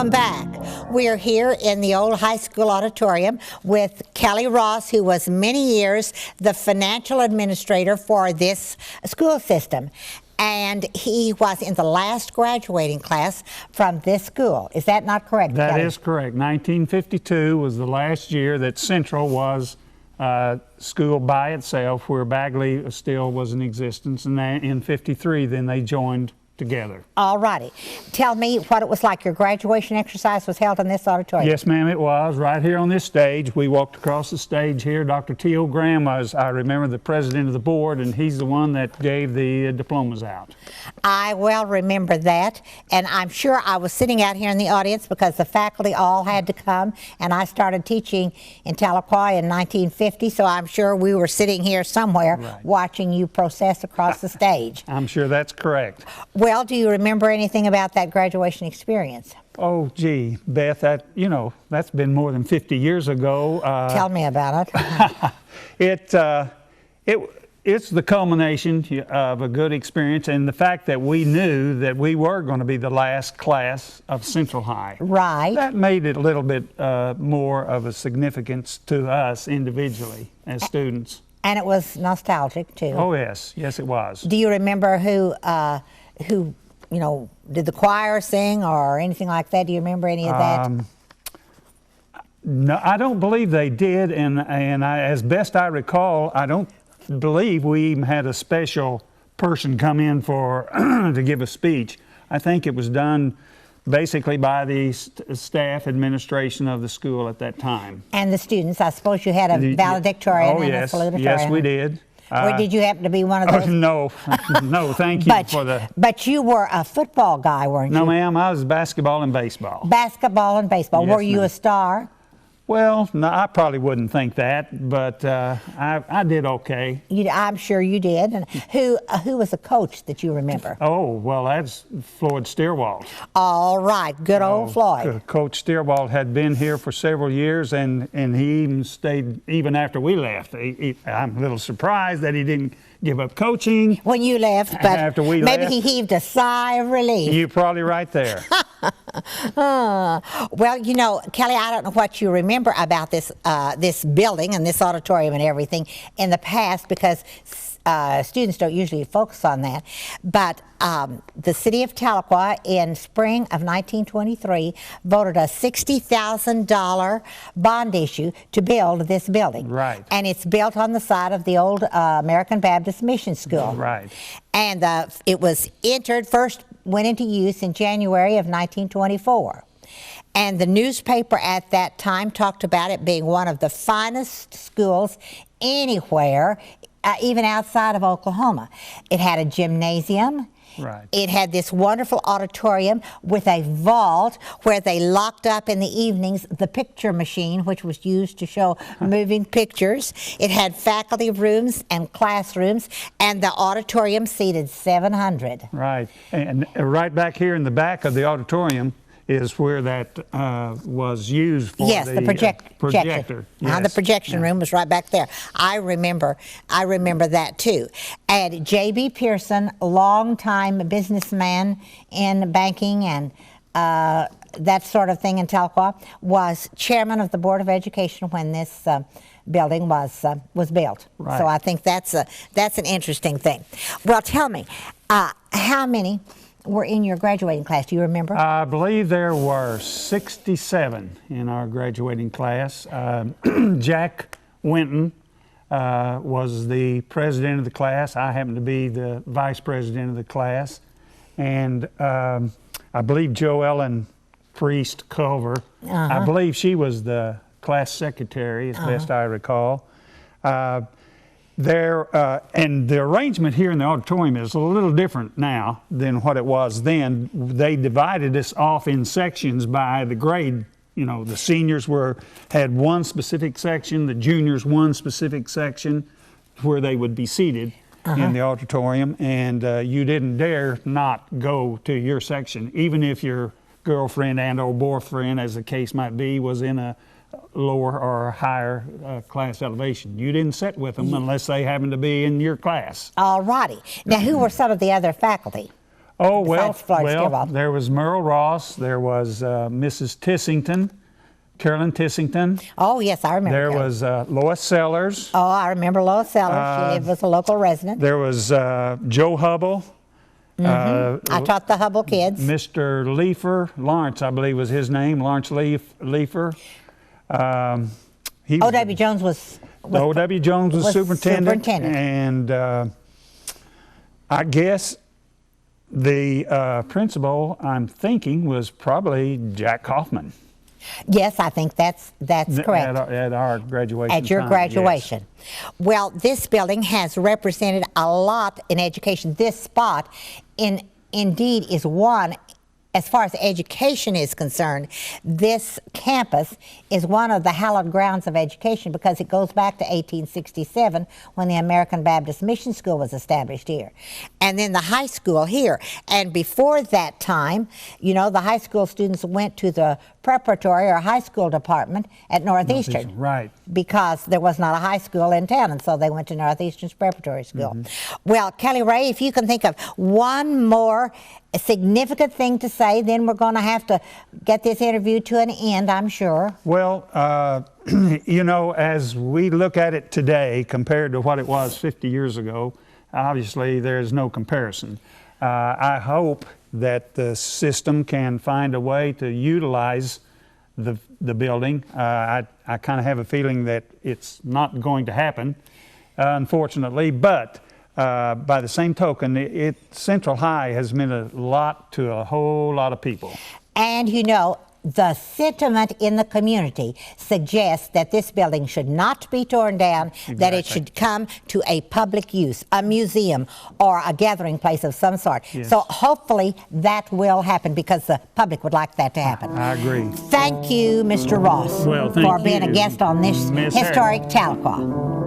welcome back. We are here in the old high school auditorium with Kelly Ross, who was many years the financial administrator for this school system. And he was in the last graduating class from this school. Is that not correct, That Kelly? is correct. 1952 was the last year that Central was school by itself, where Bagley still was in existence, and then in 53 then they joined together. All righty. Tell me what it was like. Your graduation exercise was held in this auditorium. Yes, ma'am, it was right here on this stage. We walked across the stage here. Dr. T.O. Graham was, I remember, the president of the board, and he's the one that gave the diplomas out. I well remember that, and I'm sure I was sitting out here in the audience because the faculty all had to come, and I started teaching in Tahlequah in 1950, so I'm sure we were sitting here somewhere watching you process across the stage. I'm sure that's correct. Well, do you remember anything about that graduation experience? Oh, gee, Beth, that's been more than 50 years ago. Tell me about it. It's the culmination of a good experience, and the fact that we knew that we were going to be the last class of Central High. Right. That made it a little bit more of a significance to us individually as students. And it was nostalgic, too. Oh, yes. Yes, it was. Do you remember who did the choir sing or anything like that? Do you remember any of that? No, I don't believe they did, and as best I recall, I don't believe we even had a special person come in to give a speech. I think it was done basically by the staff administration of the school at that time. And the students, I suppose you had a valedictorian and a salutatorian. Yes, we did. Or did you happen to be one of those? No, thank you for the... But you were a football guy, weren't you? No, ma'am, I was basketball and baseball. Basketball and baseball. Yes, were you a star? Well, no, I probably wouldn't think that, but I did okay. I'm sure you did. And who was a coach that you remember? Oh, well, that's Floyd Steerwald. All right, good old Floyd. Coach Steerwald had been here for several years, and he even stayed even after we left. I'm a little surprised that he didn't give up coaching when you left, but after we maybe left. He heaved a sigh of relief. You're probably right there. Well, Kelly, I don't know what you remember about this building and this auditorium and everything in the past, because students don't usually focus on that. But the city of Tahlequah in spring of 1923 voted a $60,000 bond issue to build this building. Right. And it's built on the site of the old American Baptist Mission School. Right. And it was first went into use in January of 1924. And the newspaper at that time talked about it being one of the finest schools anywhere, even outside of Oklahoma. It had a gymnasium. Right. It had this wonderful auditorium with a vault where they locked up in the evenings the picture machine, which was used to show moving pictures. It had faculty rooms and classrooms, and the auditorium seated 700. Right. And right back here in the back of the auditorium is where that was used for the projector. Yes. The projection room was right back there. I remember that too. And J.B. Pearson, longtime businessman in banking and that sort of thing in Tahlequah, was chairman of the Board of Education when this building was built. Right. So I think that's an interesting thing. Well, tell me, how many were in your graduating class? Do you remember? I believe there were 67 in our graduating class. Jack Winton was the president of the class. I happened to be the vice president of the class. And I believe Joellen Priest Culver, I believe she was the class secretary, as best I recall. And the arrangement here in the auditorium is a little different now than what it was then. They divided us off in sections by the grade. The seniors had one specific section, the juniors one specific section where they would be seated in the auditorium, and you didn't dare not go to your section, even if your girlfriend and or boyfriend, as the case might be, was in a lower or higher class elevation. You didn't sit with them unless they happened to be in your class. All righty. Now, who were some of the other faculty? Oh, well, besides Florence Stovall? there was Merle Ross, there was Mrs. Tissington, Carolyn Tissington. Oh, yes, I remember. There Carol. was Lois Sellers. Oh, I remember Lois Sellers. She was a local resident. There was Joe Hubble. I taught the Hubble kids. Mr. Leifer, Lawrence, I believe was his name, Lawrence Leifer. O.W. Jones was O.W. Jones was superintendent. superintendent. And I guess the principal, I'm thinking, was probably Jack Kaufman. Yes, I think that's correct. At our graduation At your time, graduation. Well, this building has represented a lot in education. This spot, indeed, is one. As far as education is concerned, this campus is one of the hallowed grounds of education because it goes back to 1867 when the American Baptist Mission School was established here. And then the high school here. And before that time, you know, the high school students went to the preparatory or high school department at Northeastern. Right. Because there was not a high school in town, and so they went to Northeastern's preparatory school. Well, Kelly Ray, if you can think of one more significant thing to say, then we're going to have to get this interview to an end, I'm sure. Well, you know, as we look at it today compared to what it was 50 years ago, obviously there's no comparison. I hope that the system can find a way to utilize the building. I kind of have a feeling that it's not going to happen, unfortunately, but by the same token, Central High has meant a lot to a whole lot of people. And you know, the sentiment in the community suggests that this building should not be torn down, that it should come to a public use, a museum, or a gathering place of some sort. Yes. So hopefully that will happen because the public would like that to happen. I agree. Thank you, Mr. Ross, Well, thank for being you, a guest on this Miss historic Tahlequah.